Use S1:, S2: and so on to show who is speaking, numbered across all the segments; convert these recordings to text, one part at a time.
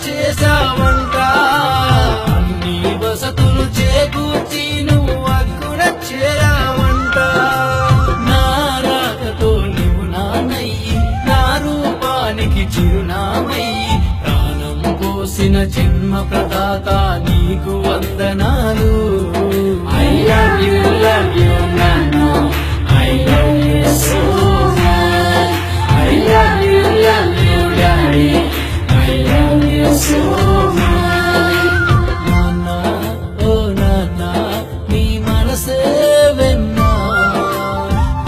S1: చేసావంట. అన్ని వసతులు చేకూర్చి నువ్వు అక్కున చేరావంట. నా రాకతో నువ్వు నాన్నయ్యి, నా రూపానికి చిరునామయ్యి, ప్రాణం పోసిన జన్మ ప్రదాత నీకు వందనాలు. I love you నాన్న, I love you so much. I love you daddy, I love you so much. నాన్న ఓ నాన్న, నీ మనసే వెన్నా,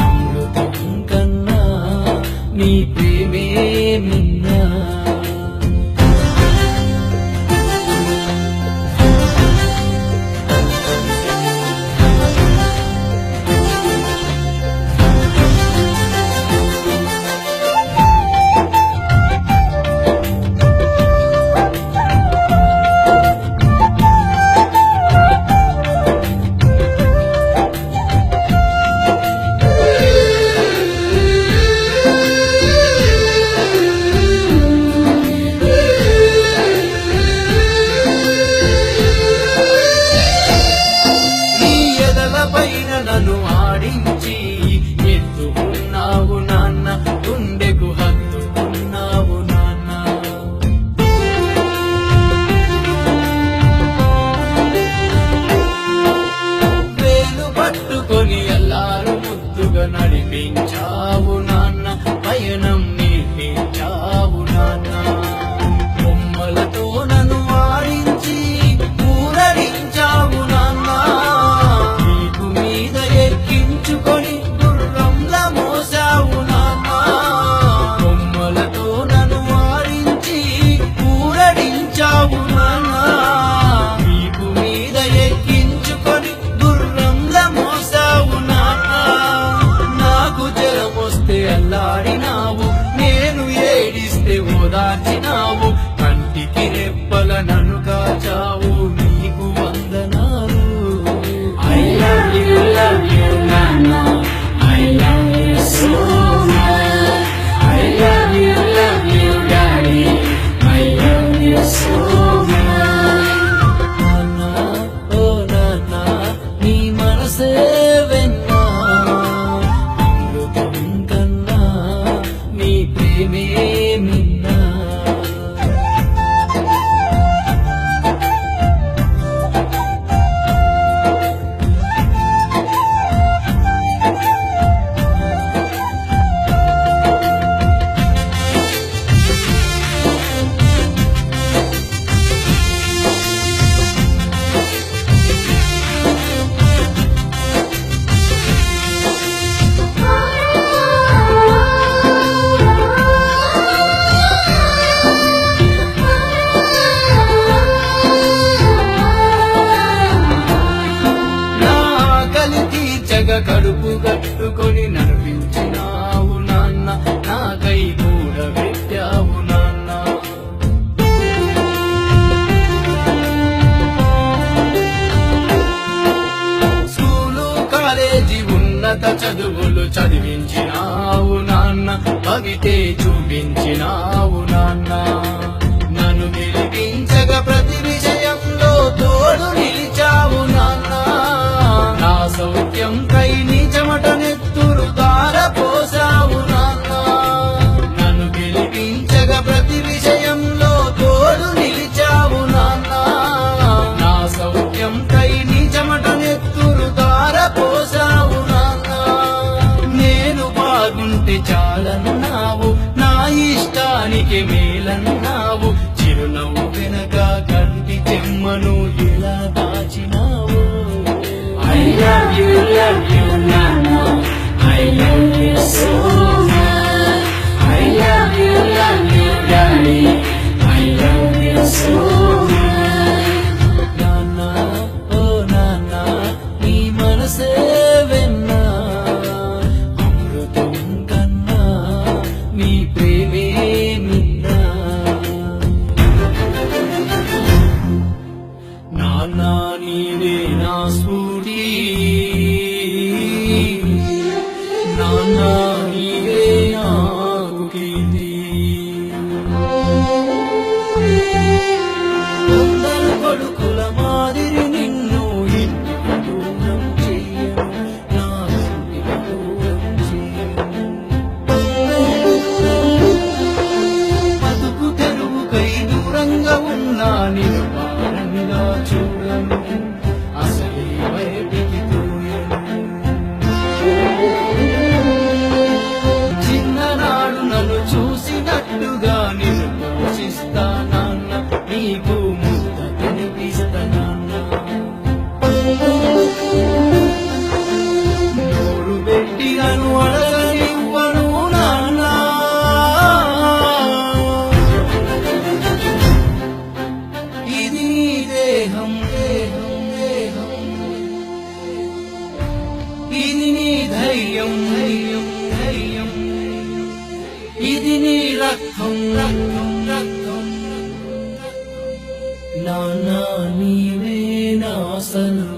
S1: అమృతం కన్నా నీ ప్రేమే మిన్నా. నన్ను ఆడించి ఎత్తుకున్నావు నాన్న, గుండెకు హత్తుకున్నావు నాన్న. వేలు పట్టుకొని అల్లారు ముద్దుగా నడిపించావు నాన్న, పయనం నేర్పించావు నాన్న. బొమ్మలతో నన్ను ఆడించి ఊరడించావు నాన్న. ఎక్కించుకొని గుర్రంలా మోసావు నాన్న. బొమ్మలతో నన్ను వారించి ఊరడించావు నాన్న. వీపు మీద ఎక్కించుకొని గుర్రంలా మోసావు నాన్న. నాకు జలమొస్తే అల్లాడినావు, నేను ఏడిస్తే ఓదార్చినావు, కంటికి రెప్పల నన్ను కాచావు, నీకు వందనాలు. I love you Nana, I love you so much. I love you daddy, I love you so much. Nana oh Nana, నీ మనసే వెన్నా, అమృతం కన్నా నీ ప్రేమే మిన్నా. కడుపు కట్టుకొని నడిపించినావు నాన్న, నాకై కూడా పెట్టావు నాన్న. స్కూలు కాలేజీ ఉన్నత చదువులు చదివించినావు నాన్న, పగితే చూపించినావు నాన్న. నన్ను గెలిపించగా ప్రతి విషయంలో తోడు నిలిచావు నాన్న. నా సౌఖ్యం కై నీ చెమట నెత్తురు ధారపోసావు నాన్న. నన్ను గెలిపించగా ప్రతి విషయంలో తోడు నిలిచావు నాన్న. నా సౌఖ్యం కై నీ చెమట నెత్తురు ధారపోసావు నాన్న. నేను బాగుంటే చాలన్నావు, నా ఇష్టానికి మేలన్నావు, చిరునవ్వు వెనక కంటి చెమ్మను ఎలా దాచినావు. I love you Nana, I love you so much. I love you daddy, I love you so much. Nana oh Nana, నీ మనసే వెన్నా, అమృతం కన్నా నీ ప్రేమే మిన్నా. నాన్న నీవే నా స్ఫూర్తి, నాన్న నీవే నాకు కీర్తి. నా నిరుపారంగా చూడను, అసలే బయటికి తోయను. చిన్ననాడు నన్ను చూసినట్టుగా నిన్ను పోషిస్తా నాన్న, నీకు ముద్ద తినిపిస్తా నాన్న. నోరు పెట్టి నన్ను అడగనివ్వను నాన్న, ఇది నీ దేహం దేహం దేహం, ఇది నీ ధైర్యం ధైర్యం ధైర్యం, ఇది నీ రక్తం రక్తం రక్తం. నాన్న నీవే నా సర్వం.